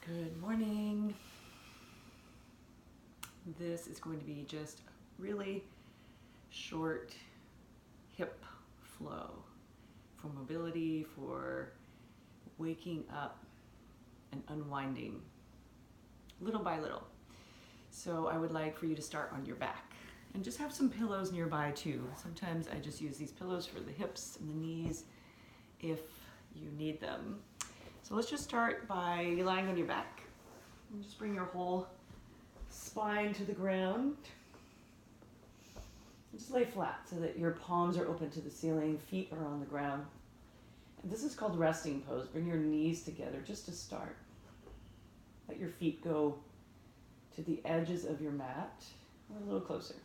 Good morning. This is going to be just a really short hip flow for mobility, for waking up and unwinding little by little. So I would like for you to start on your back and just have some pillows nearby too. Sometimes I just use these pillows for the hips and the knees if you need them. So let's just start by lying on your back and just bring your whole spine to the ground. And just lay flat so that your palms are open to the ceiling, feet are on the ground. And this is called resting pose. Bring your knees together just to start. Let your feet go to the edges of your mat or a little closer.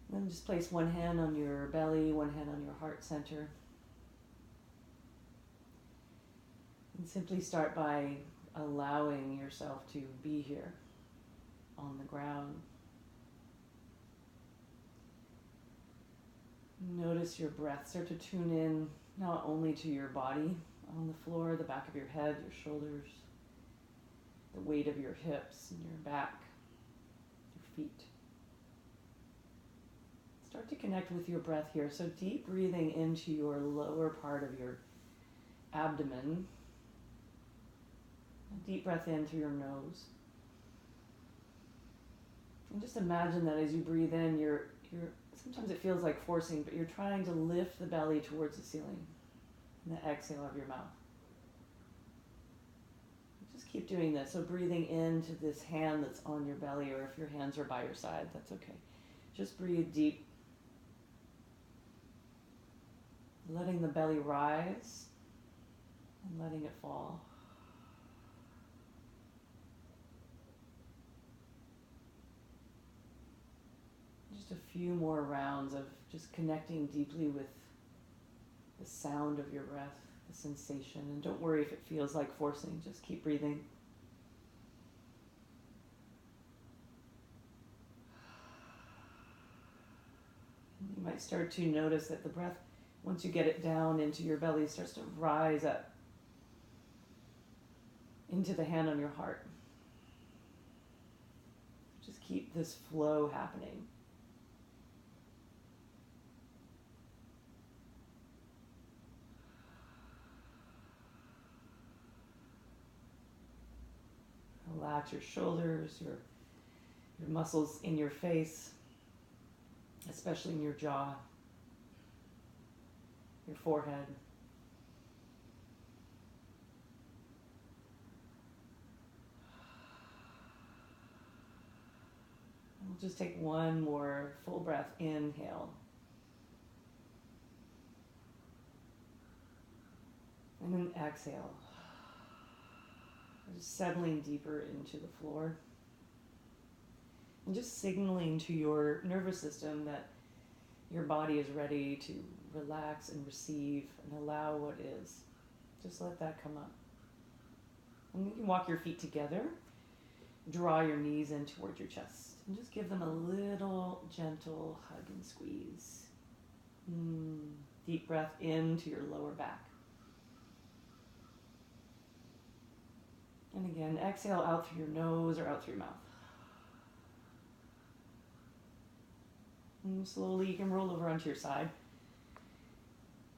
Then just place one hand on your belly, one hand on your heart center. And simply start by allowing yourself to be here on the ground. Notice your breath. Start to tune in not only to your body on the floor, the back of your head, your shoulders, the weight of your hips and your back, your feet. Start to connect with your breath here. So deep breathing into your lower part of your abdomen. A deep breath in through your nose. And just imagine that as you breathe in, you're sometimes it feels like forcing, but you're trying to lift the belly towards the ceiling. And the exhale of your mouth. Just keep doing this. So breathing into this hand that's on your belly, or if your hands are by your side, that's okay. Just breathe deep. Letting the belly rise and letting it fall. Just a few more rounds of just connecting deeply with the sound of your breath, the sensation. And don't worry if it feels like forcing, just keep breathing. And you might start to notice that the breath, once you get it down into your belly, starts to rise up into the hand on your heart. Just keep this flow happening. Relax your shoulders, your muscles in your face, especially in your jaw, your forehead. We'll just take one more full breath, inhale. And then exhale. Just settling deeper into the floor. And just signaling to your nervous system that your body is ready to relax and receive and allow what is. Just let that come up. And you can walk your feet together. Draw your knees in towards your chest. And just give them a little gentle hug and squeeze. Deep breath into your lower back. And again, exhale out through your nose or out through your mouth. And slowly you can roll over onto your side.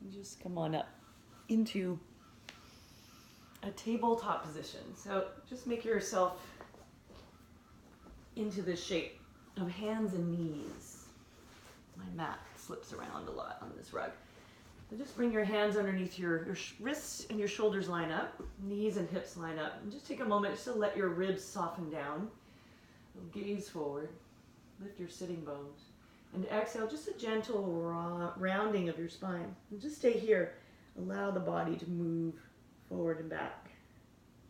And just come on up into a tabletop position. So just make yourself into this shape of hands and knees. My mat slips around a lot on this rug. So just bring your hands underneath your wrists and your shoulders line up, knees and hips line up. And just take a moment just to let your ribs soften down. Gaze forward, lift your sitting bones. And exhale, just a gentle rounding of your spine. And just stay here. Allow the body to move forward and back.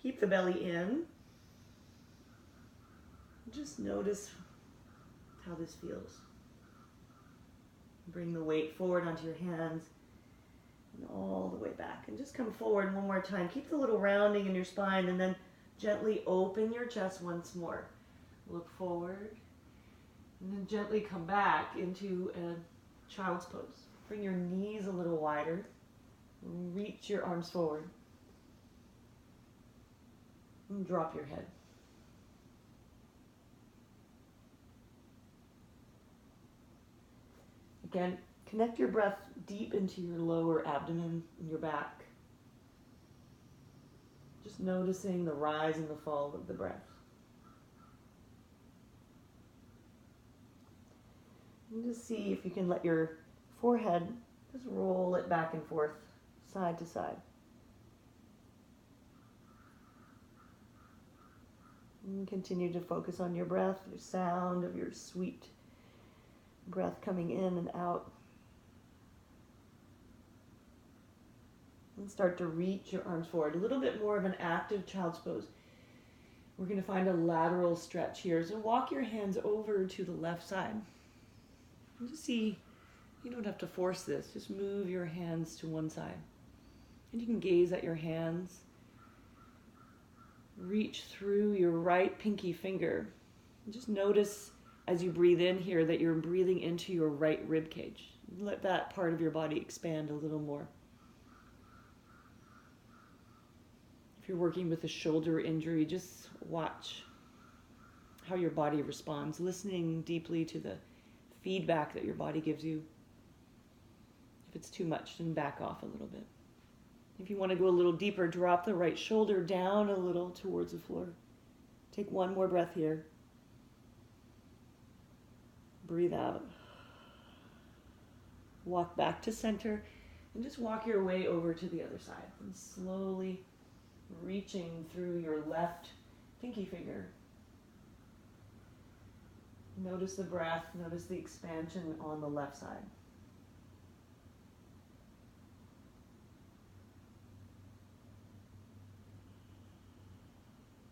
Keep the belly in. Just notice how this feels. Bring the weight forward onto your hands and all the way back. And just come forward one more time. Keep the little rounding in your spine and then gently open your chest once more. Look forward and then gently come back into a child's pose. Bring your knees a little wider. Reach your arms forward. And drop your head. Again, connect your breath deep into your lower abdomen and your back. Just noticing the rise and the fall of the breath. And just see if you can let your forehead just roll it back and forth, side to side. And continue to focus on your breath, the sound of your sweet breath coming in and out. And start to reach your arms forward. A little bit more of an active child's pose. We're going to find a lateral stretch here. So walk your hands over to the left side. And just see, you don't have to force this. Just move your hands to one side. And you can gaze at your hands. Reach through your right pinky finger. And just notice as you breathe in here that you're breathing into your right rib cage. Let that part of your body expand a little more. If you're working with a shoulder injury, just watch how your body responds, listening deeply to the feedback that your body gives you. If it's too much, then back off a little bit. If you want to go a little deeper, drop the right shoulder down a little towards the floor. Take one more breath here. Breathe out. Walk back to center and just walk your way over to the other side. And slowly reaching through your left pinky finger. Notice the breath, notice the expansion on the left side.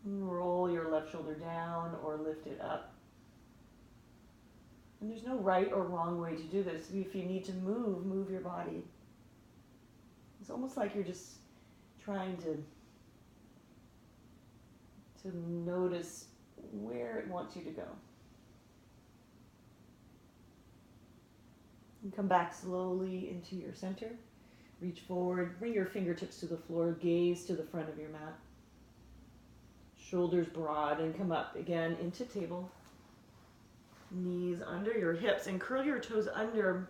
And roll your left shoulder down or lift it up. And there's no right or wrong way to do this. If you need to move your body. It's almost like you're just trying to notice where it wants you to go. And come back slowly into your center. Reach forward, bring your fingertips to the floor, gaze to the front of your mat. Shoulders broad and come up again into table. Knees under your hips and curl your toes under.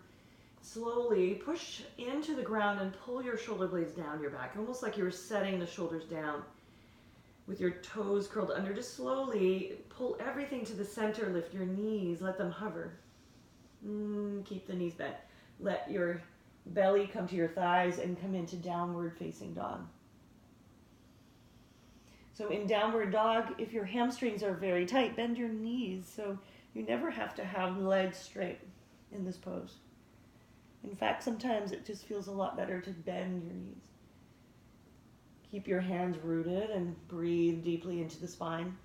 Slowly push into the ground and pull your shoulder blades down your back, almost like you're setting the shoulders down. With your toes curled under, just slowly pull everything to the center, lift your knees, let them hover. Keep the knees bent. Let your belly come to your thighs and come into downward facing dog. So in downward dog, if your hamstrings are very tight, bend your knees so you never have to have legs straight in this pose. In fact, sometimes it just feels a lot better to bend your knees. Keep your hands rooted and breathe deeply into the spine.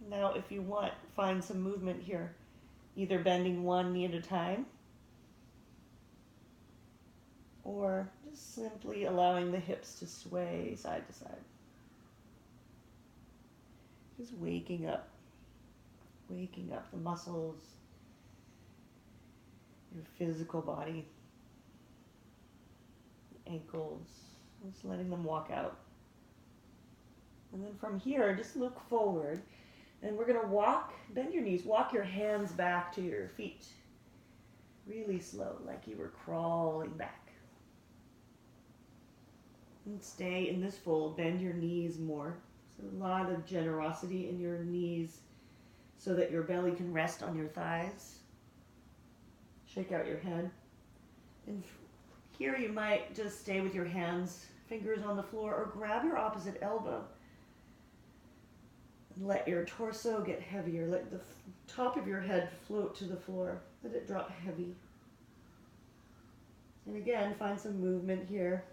Now, if you want, find some movement here, either bending one knee at a time or just simply allowing the hips to sway side to side. Just waking up the muscles, your physical body, the ankles, just letting them walk out. And then from here, just look forward. And we're going to bend your knees, walk your hands back to your feet. Really slow, like you were crawling back. And stay in this fold, bend your knees more. So a lot of generosity in your knees so that your belly can rest on your thighs. Shake out your head. And here you might just stay with your hands, fingers on the floor, or grab your opposite elbow. And let your torso get heavier. Let the top of your head float to the floor. Let it drop heavy. And again, find some movement here.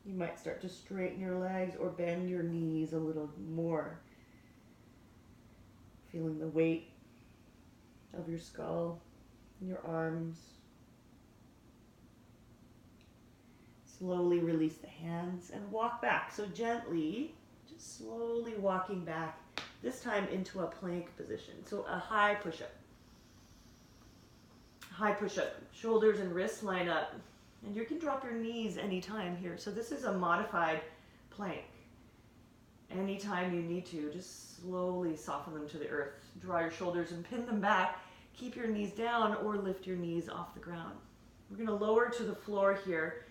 You might start to straighten your legs or bend your knees a little more. Feeling the weight of your skull and your arms. Slowly release the hands and walk back. So gently, just slowly walking back, this time into a plank position. So a high push-up. High push-up. Shoulders and wrists line up. And you can drop your knees anytime here. So this is a modified plank. Anytime you need to, just slowly soften them to the earth. Draw your shoulders and pin them back. Keep your knees down or lift your knees off the ground. We're going to lower to the floor here.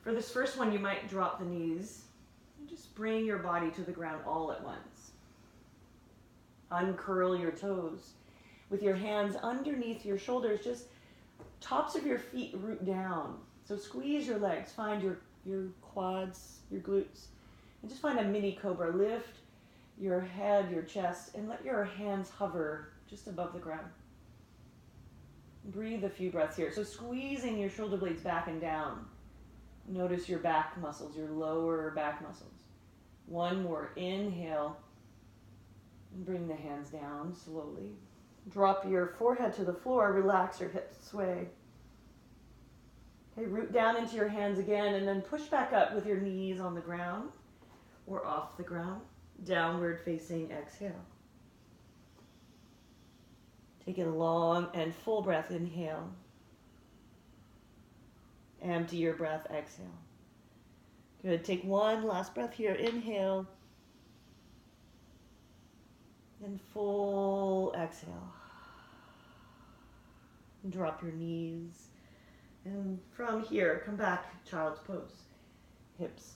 For this first one, you might drop the knees and just bring your body to the ground all at once. Uncurl your toes. With your hands underneath your shoulders, just tops of your feet root down. So squeeze your legs, find your quads, your glutes, and just find a mini cobra. Lift your head, your chest, and let your hands hover just above the ground. Breathe a few breaths here. So squeezing your shoulder blades back and down. Notice your back muscles, your lower back muscles. One more. Inhale. And bring the hands down slowly. Drop your forehead to the floor. Relax your hips, sway. Okay, root down into your hands again and then push back up with your knees on the ground or off the ground. Downward facing exhale. Take a long and full breath. Inhale. Empty your breath. Exhale. Good. Take one last breath here. Inhale. And full exhale. Drop your knees. And from here, come back, child's pose. Hips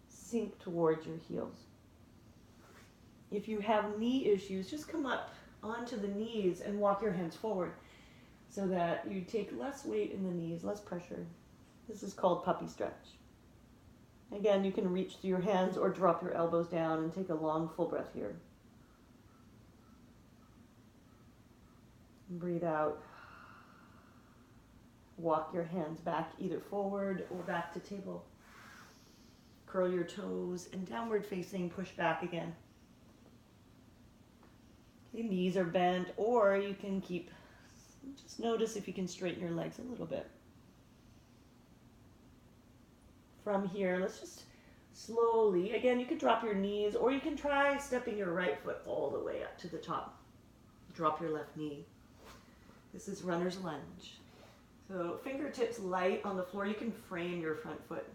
sink towards your heels. If you have knee issues, just come up onto the knees and walk your hands forward so that you take less weight in the knees, less pressure. This is called puppy stretch. Again, you can reach through your hands or drop your elbows down and take a long, full breath here. Breathe out. Walk your hands back either forward or back to table. Curl your toes and downward facing, push back again. Okay, knees are bent, or you can just notice if you can straighten your legs a little bit. From here, let's just slowly, again, you can drop your knees, or you can try stepping your right foot all the way up to the top. Drop your left knee. This is runner's lunge. So fingertips light on the floor. You can frame your front foot.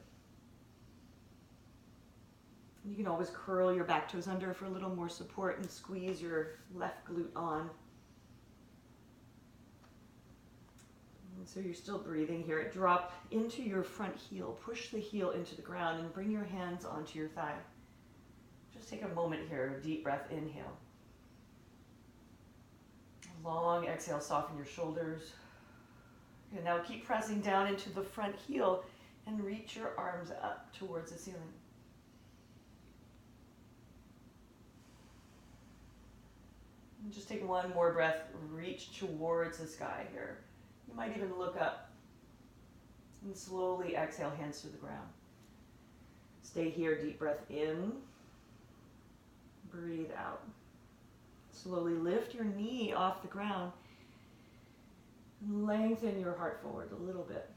You can always curl your back toes under for a little more support and squeeze your left glute on. And so you're still breathing here. Drop into your front heel. Push the heel into the ground and bring your hands onto your thigh. Just take a moment here. Deep breath. Inhale. Long exhale. Soften your shoulders. And now keep pressing down into the front heel and reach your arms up towards the ceiling. And just take one more breath. Reach towards the sky here. You might even look up. And slowly exhale, hands to the ground. Stay here. Deep breath in. Breathe out. Slowly lift your knee off the ground. Lengthen your heart forward a little bit.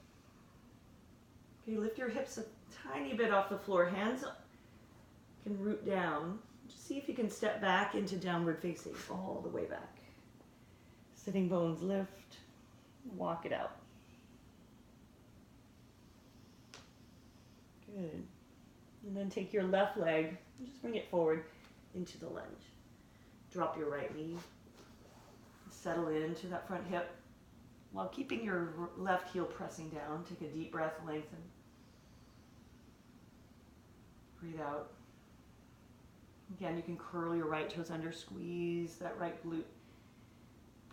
Okay, lift your hips a tiny bit off the floor. Hands can root down. Just see if you can step back into downward facing, all the way back. Sitting bones lift. Walk it out. Good. And then take your left leg and just bring it forward into the lunge. Drop your right knee. Settle into that front hip. While keeping your left heel pressing down, take a deep breath, lengthen. Breathe out. Again, you can curl your right toes under, squeeze that right glute.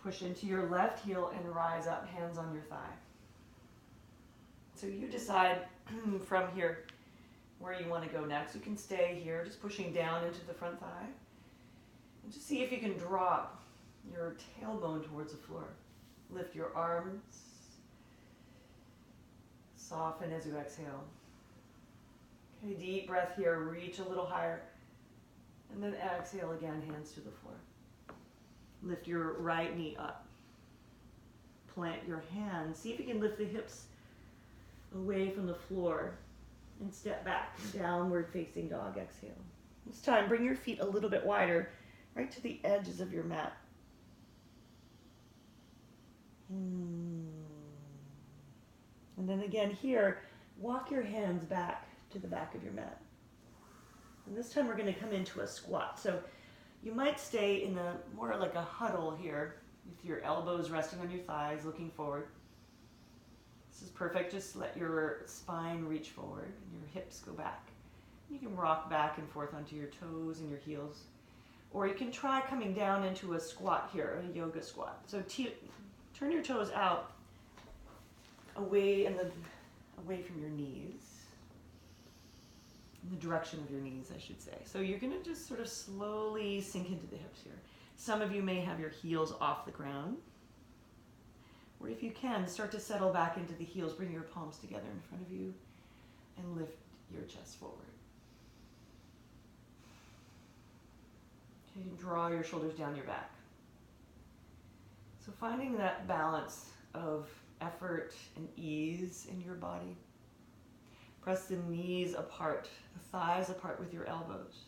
Push into your left heel and rise up, hands on your thigh. So you decide from here where you want to go next. You can stay here, just pushing down into the front thigh. And just see if you can drop your tailbone towards the floor. Lift your arms. Soften as you exhale. Okay, deep breath here. Reach a little higher. And then exhale again, hands to the floor. Lift your right knee up. Plant your hands. See if you can lift the hips away from the floor. And step back. Downward facing dog. Exhale. This time, bring your feet a little bit wider, right to the edges of your mat. And then again here, walk your hands back to the back of your mat. And this time we're going to come into a squat. So you might stay in a more like a huddle here with your elbows resting on your thighs, looking forward. This is perfect. Just let your spine reach forward and your hips go back. You can rock back and forth onto your toes and your heels. Or you can try coming down into a squat here, a yoga squat. So turn your toes out away from your knees. In the direction of your knees, I should say. So you're going to just sort of slowly sink into the hips here. Some of you may have your heels off the ground. Or if you can, start to settle back into the heels. Bring your palms together in front of you and lift your chest forward. Okay, draw your shoulders down your back. So finding that balance of effort and ease in your body. Press the knees apart, the thighs apart with your elbows.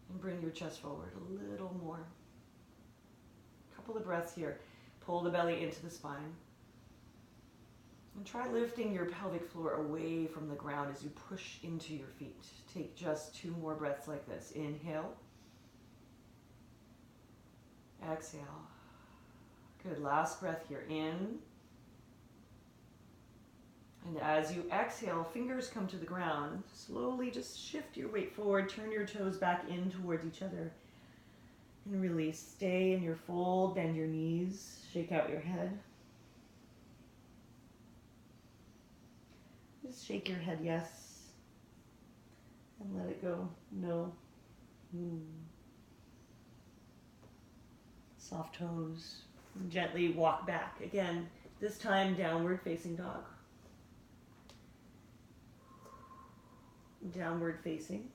And bring your chest forward a little more. A couple of breaths here. Pull the belly into the spine. And try lifting your pelvic floor away from the ground as you push into your feet. Take just 2 more breaths like this. Inhale. Exhale. Good. Last breath here. In. And as you exhale, fingers come to the ground. Slowly just shift your weight forward. Turn your toes back in towards each other. And release. Stay in your fold. Bend your knees. Shake out your head. Just shake your head yes. And let it go no. Soft toes. And gently walk back. Again, this time downward facing dog. Downward facing.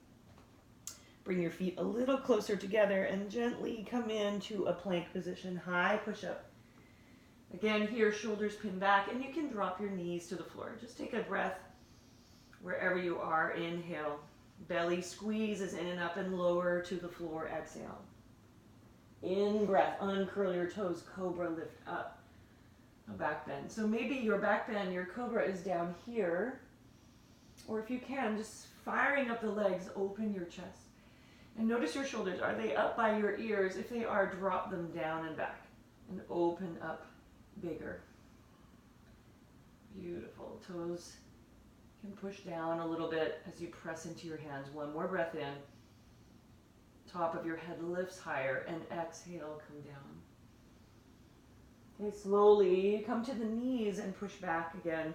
Bring your feet a little closer together and gently come into a plank position. High push up. Again, here, shoulders pin back, and you can drop your knees to the floor. Just take a breath wherever you are. Inhale. Belly squeezes in and up and lower to the floor. Exhale. In breath, uncurl your toes. Cobra, lift up. A back bend. So maybe your back bend, your cobra is down here. Or if you can, just firing up the legs, open your chest. And notice your shoulders. Are they up by your ears? If they are, drop them down and back. And open up bigger. Beautiful. Toes can push down a little bit as you press into your hands. One more breath in. Top of your head lifts higher. And exhale, come down. Okay, slowly come to the knees and push back again.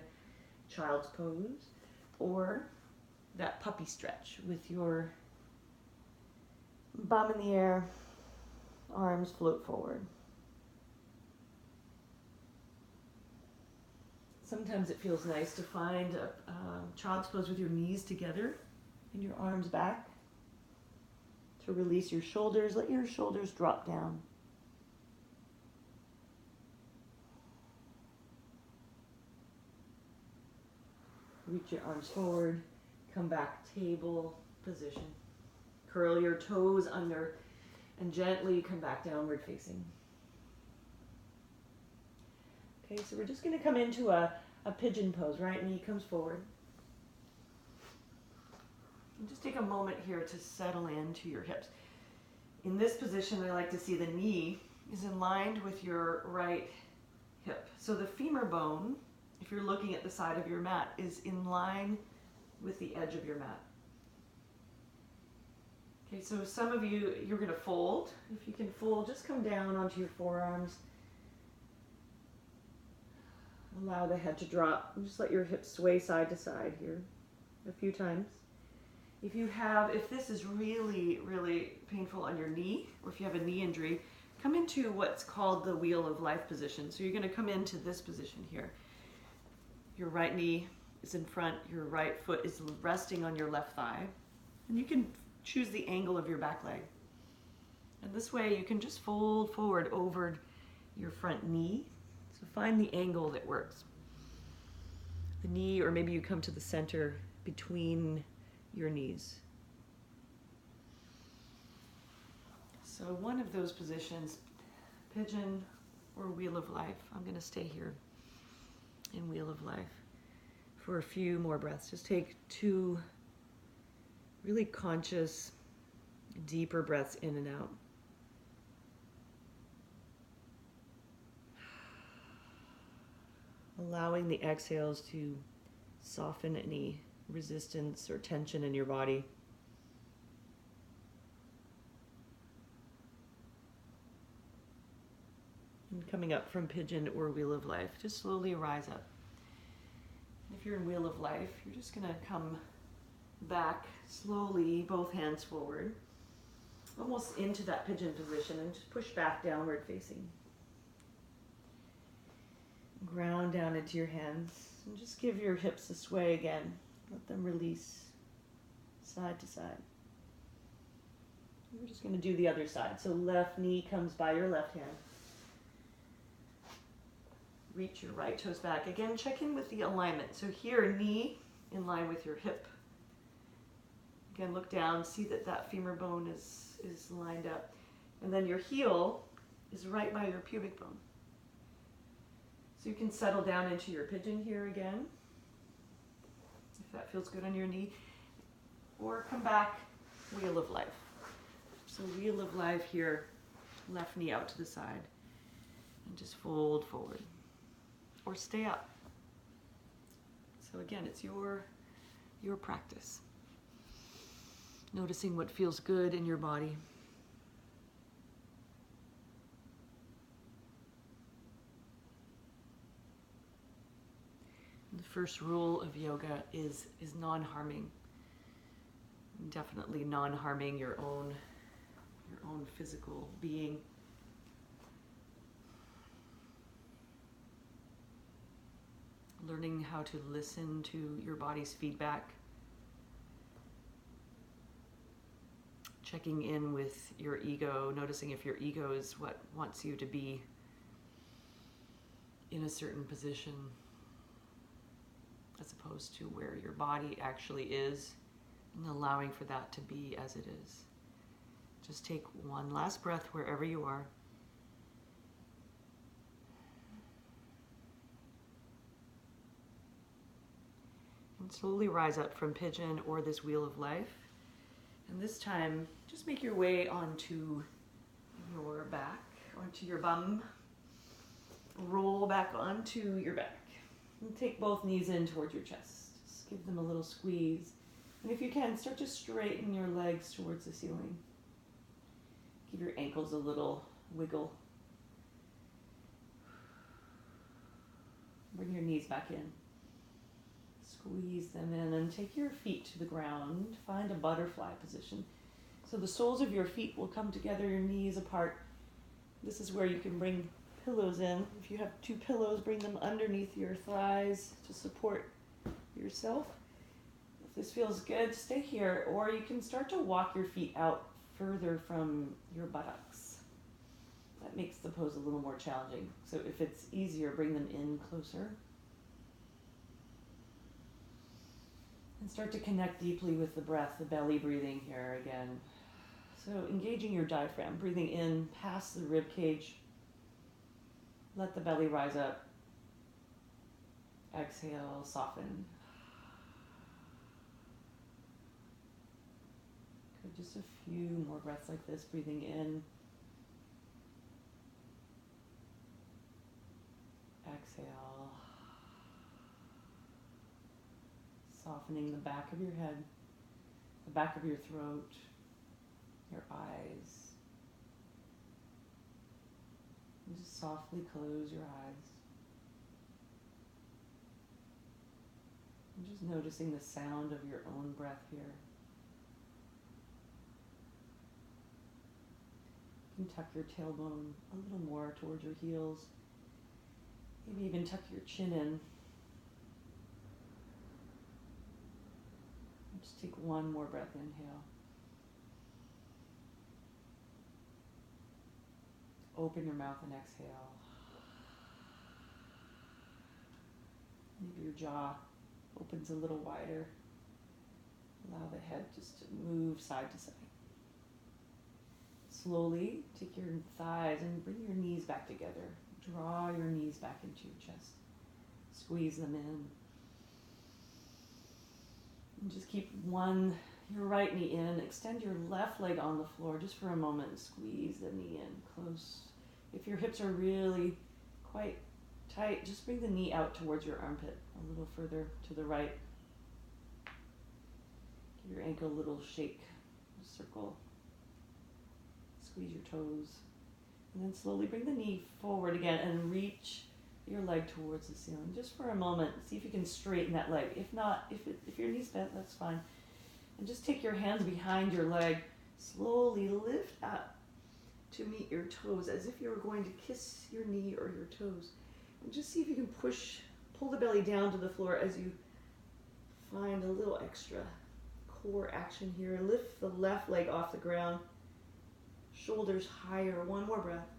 Child's pose. Or that puppy stretch with your bum in the air, arms float forward. Sometimes it feels nice to find a child's pose with your knees together and your arms back. To release your shoulders, let your shoulders drop down. Reach your arms forward, come back, table position. Curl your toes under and gently come back downward facing. Okay, so we're just going to come into a pigeon pose. Right knee comes forward. And just take a moment here to settle into your hips. In this position, I like to see the knee is in line with your right hip. So the femur bone, if you're looking at the side of your mat, is in line with the edge of your mat. Okay, so some of you, you're going to fold. If you can fold, just come down onto your forearms. Allow the head to drop. Just let your hips sway side to side here a few times. If this is really, really painful on your knee, or if you have a knee injury, come into what's called the wheel of life position. So you're going to come into this position here. Your right knee is in front, your right foot is resting on your left thigh, and you can choose the angle of your back leg. And this way you can just fold forward over your front knee. So find the angle that works. The knee, or maybe you come to the center between your knees. So one of those positions, pigeon or wheel of life. I'm going to stay here in wheel of life. for a few more breaths. Just take 2 really conscious, deeper breaths in and out. Allowing the exhales to soften any resistance or tension in your body. And coming up from Pigeon or Wheel of Life, just slowly rise up. If you're in Wheel of Life, you're just going to come back slowly, both hands forward, almost into that pigeon position, and just push back downward facing. Ground down into your hands and just give your hips a sway again. Let them release side to side. We're just going to do the other side. So left knee comes by your left hand. Reach your right toes back. Again, check in with the alignment. So here, knee in line with your hip. Again, look down, see that that femur bone is lined up. And then your heel is right by your pubic bone. So you can settle down into your pigeon here again, if that feels good on your knee. Or come back, Wheel of Life. So Wheel of Life here, left knee out to the side. And just fold forward. Or stay up. So again, it's your practice. Noticing what feels good in your body. The first rule of yoga is non-harming. Definitely non-harming your own physical being. Learning how to listen to your body's feedback. Checking in with your ego, noticing if your ego is what wants you to be in a certain position, as opposed to where your body actually is, and allowing for that to be as it is. Just take one last breath wherever you are. And slowly rise up from Pigeon or this Wheel of Life. And this time, just make your way onto your back, onto your bum. Roll back onto your back. And take both knees in towards your chest. Just give them a little squeeze. And if you can, start to straighten your legs towards the ceiling. Give your ankles a little wiggle. Bring your knees back in. Squeeze them in and take your feet to the ground. Find a butterfly position. So the soles of your feet will come together, your knees apart. This is where you can bring pillows in. If you have 2 pillows, bring them underneath your thighs to support yourself. If this feels good, stay here. Or you can start to walk your feet out further from your buttocks. That makes the pose a little more challenging. So if it's easier, bring them in closer. And start to connect deeply with the breath, the belly breathing here again. So engaging your diaphragm, breathing in past the rib cage. Let the belly rise up. Exhale, soften. Good, just a few more breaths like this, breathing in. Exhale. Softening the back of your head, the back of your throat, your eyes. And just softly close your eyes. And just noticing the sound of your own breath here. You can tuck your tailbone a little more towards your heels. Maybe even tuck your chin in. Just take one more breath, inhale. Open your mouth and exhale. Maybe your jaw opens a little wider. Allow the head just to move side to side. Slowly take your thighs and bring your knees back together. Draw your knees back into your chest. Squeeze them in. And just keep your right knee in. Extend your left leg on the floor just for a moment. Squeeze the knee in close. If your hips are really quite tight, just bring the knee out towards your armpit a little further to the right. Give your ankle a little shake, a circle. Squeeze your toes. And then slowly bring the knee forward again and reach your leg towards the ceiling just for a moment. See if you can straighten that leg. If not, if your knee's bent, that's fine. And just take your hands behind your leg. Slowly lift up to meet your toes as if you were going to kiss your knee or your toes. And just see if you can pull the belly down to the floor as you find a little extra core action here. Lift the left leg off the ground. Shoulders higher. One more breath.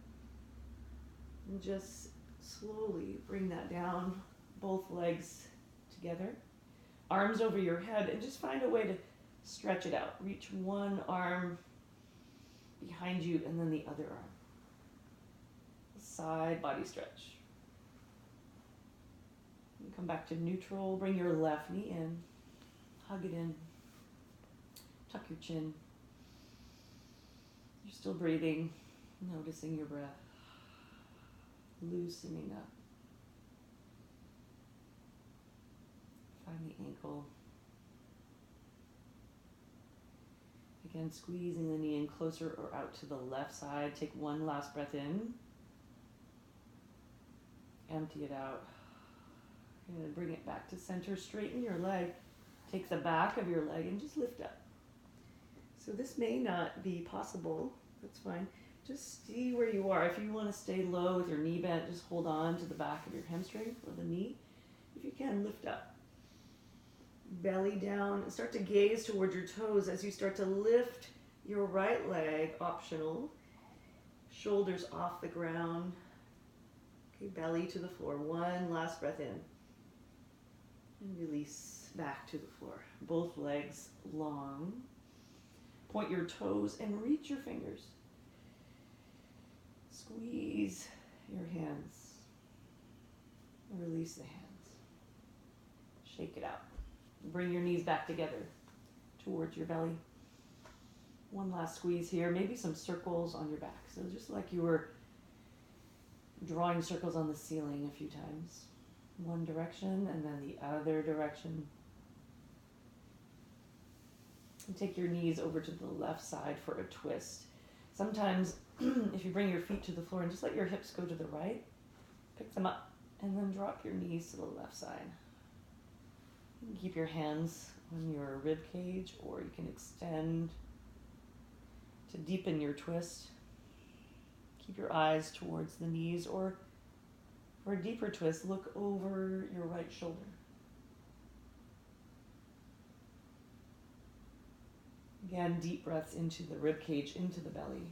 And just slowly bring that down. Both legs together. Arms over your head, and just find a way to stretch it out. Reach one arm behind you and then the other arm. Side body stretch. And come back to neutral. Bring your left knee in. Hug it in. Tuck your chin. You're still breathing, noticing your breath. Loosening up. Find the ankle. Again, squeezing the knee in closer or out to the left side. Take one last breath in. Empty it out. And bring it back to center. Straighten your leg. Take the back of your leg and just lift up. So this may not be possible. That's fine. Just see where you are. If you want to stay low with your knee bent, just hold on to the back of your hamstring or the knee. If you can, lift up. Belly down. Start to gaze towards your toes as you start to lift your right leg, optional. Shoulders off the ground. Okay, belly to the floor. One last breath in. And release back to the floor. Both legs long. Point your toes and reach your fingers. Squeeze your hands. Release the hands. Shake it out. Bring your knees back together towards your belly. One last squeeze here. Maybe some circles on your back. So just like you were drawing circles on the ceiling a few times. One direction and then the other direction. And take your knees over to the left side for a twist. Sometimes if you bring your feet to the floor and just let your hips go to the right, pick them up and then drop your knees to the left side. You can keep your hands on your rib cage, or you can extend to deepen your twist. Keep your eyes towards the knees, or for a deeper twist, look over your right shoulder. Again, deep breaths into the rib cage, into the belly.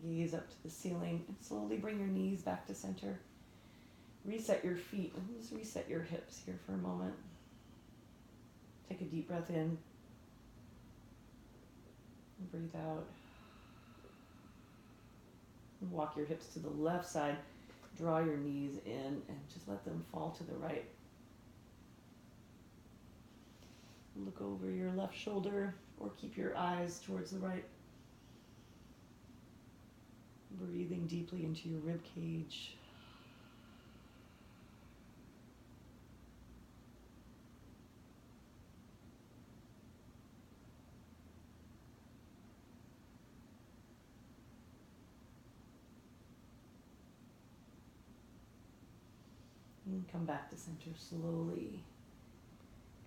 Gaze up to the ceiling and slowly bring your knees back to center. Reset your feet and just reset your hips here for a moment. Take a deep breath in. And breathe out. And walk your hips to the left side. Draw your knees in and just let them fall to the right. Look over your left shoulder or keep your eyes towards the right. Breathing deeply into your rib cage. And come back to center slowly.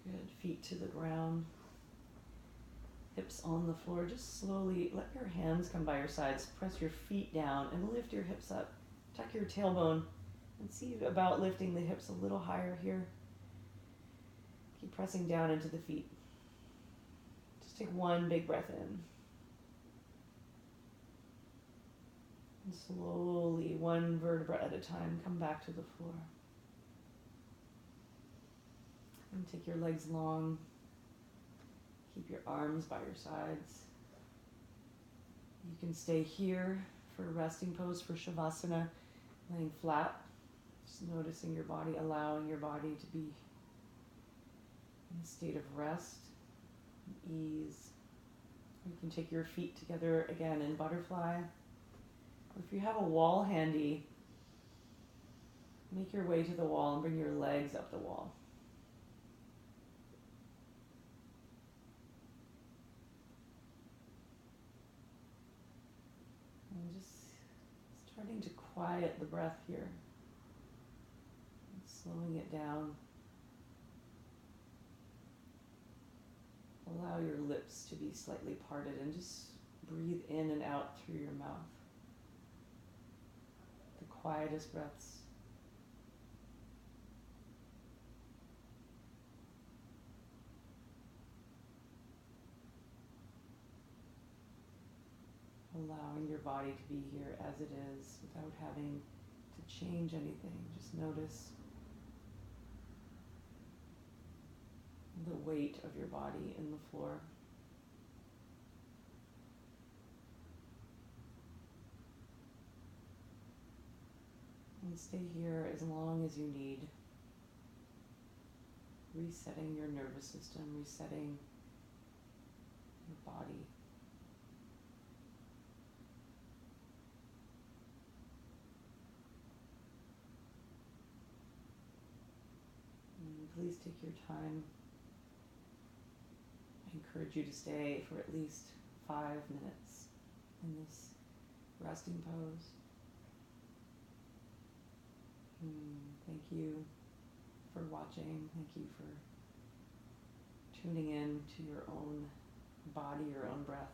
Good. Feet to the ground. Hips on the floor. Just slowly let your hands come by your sides. Press your feet down and lift your hips up. Tuck your tailbone and see about lifting the hips a little higher here. Keep pressing down into the feet. Just take one big breath in. And slowly, one vertebra at a time, come back to the floor. And take your legs long. arms by your sides. You can stay here for a resting pose for Shavasana, laying flat, just noticing your body, allowing your body to be in a state of rest, ease. You can take your feet together again in butterfly. Or if you have a wall handy, make your way to the wall and bring your legs up the wall. And just starting to quiet the breath here. Slowing it down. Allow your lips to be slightly parted and just breathe in and out through your mouth. The quietest breaths. Allowing your body to be here as it is without having to change anything. Just notice the weight of your body in the floor. And stay here as long as you need. Resetting your nervous system, resetting your body. And please take your time. I encourage you to stay for at least 5 minutes in this resting pose. Thank you for watching. Thank you for tuning in to your own body, your own breath.